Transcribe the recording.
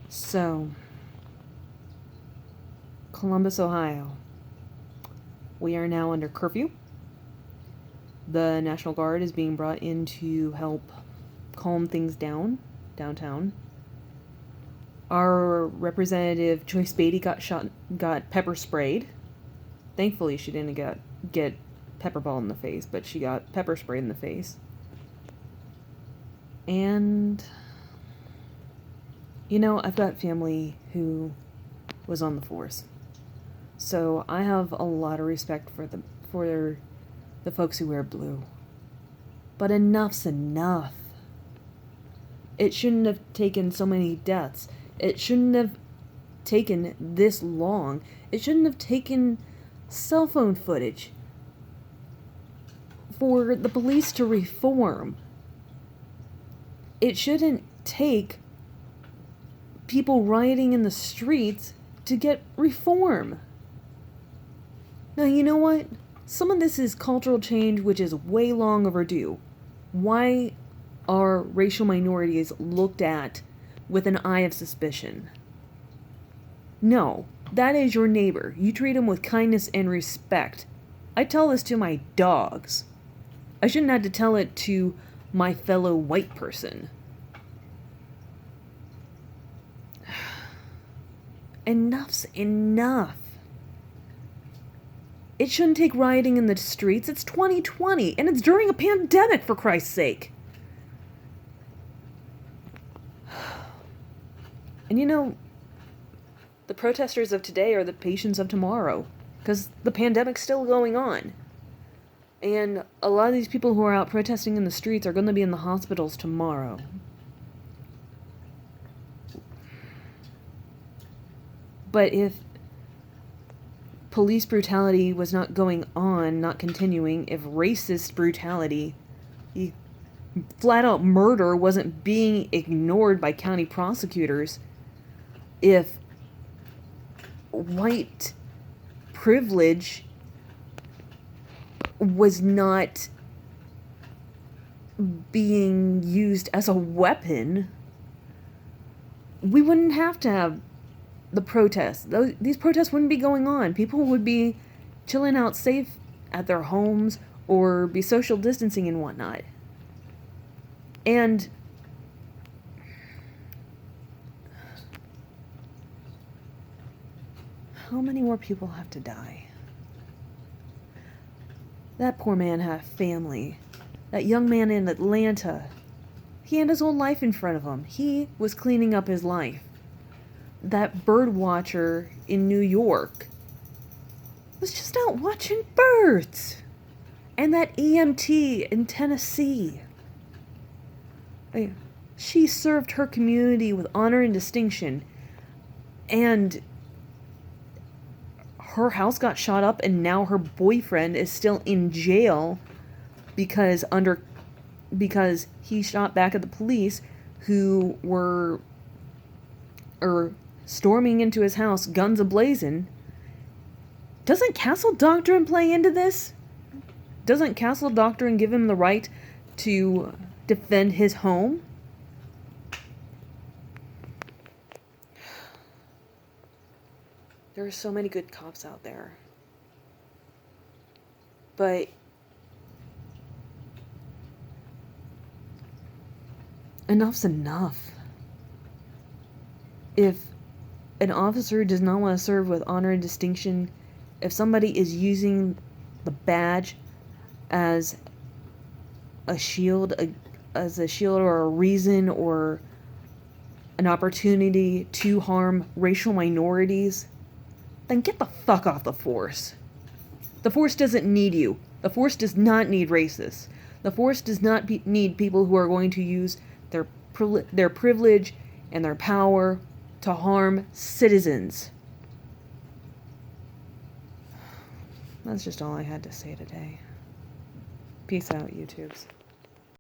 So, Columbus, Ohio. We are now under curfew. The National Guard is being brought in to help calm things down downtown. Our representative Joyce Beatty got pepper sprayed. Thankfully, she didn't get pepper ball in the face, but she got pepper sprayed in the face. And I've got family who was on the force, so I have a lot of respect for the folks who wear blue. But enough's enough. It shouldn't have taken so many deaths. It shouldn't have taken this long. It shouldn't have taken cell phone footage for the police to reform. It shouldn't take people rioting in the streets to get reform. Now, you know what? Some of this is cultural change, which is way long overdue. Why are racial minorities looked at with an eye of suspicion? No, that is your neighbor. You treat him with kindness and respect. I tell this to my dogs. I shouldn't have to tell it to my fellow white person. Enough's enough. It shouldn't take rioting in the streets. It's 2020, and it's during a pandemic, for Christ's sake. And the protesters of today are the patients of tomorrow, because the pandemic's still going on. And a lot of these people who are out protesting in the streets are going to be in the hospitals tomorrow. But if police brutality was not going on, not continuing, if racist brutality, flat-out murder wasn't being ignored by county prosecutors, if white privilege was not being used as a weapon, we wouldn't have to have the protests. These protests wouldn't be going on. People would be chilling out safe at their homes or be social distancing and whatnot. And how many more people have to die? That poor man had a family. That young man in Atlanta, he had his whole life in front of him. He was cleaning up his life. That bird watcher in New York was just out watching birds. And that EMT in Tennessee, she served her community with honor and distinction, and her house got shot up, and now her boyfriend is still in jail because he shot back at the police who were storming into his house, guns a-blazing. Doesn't Castle Doctrine play into this? Doesn't Castle Doctrine give him the right to defend his home? There are so many good cops out there. But enough's enough. If an officer does not want to serve with honor and distinction, if somebody is using the badge as a shield, or a reason or an opportunity to harm racial minorities, then get the fuck off the force. The force doesn't need you. The force does not need racists. The force does not need people who are going to use their privilege and their power to harm citizens. That's just all I had to say today. Peace out, YouTubes.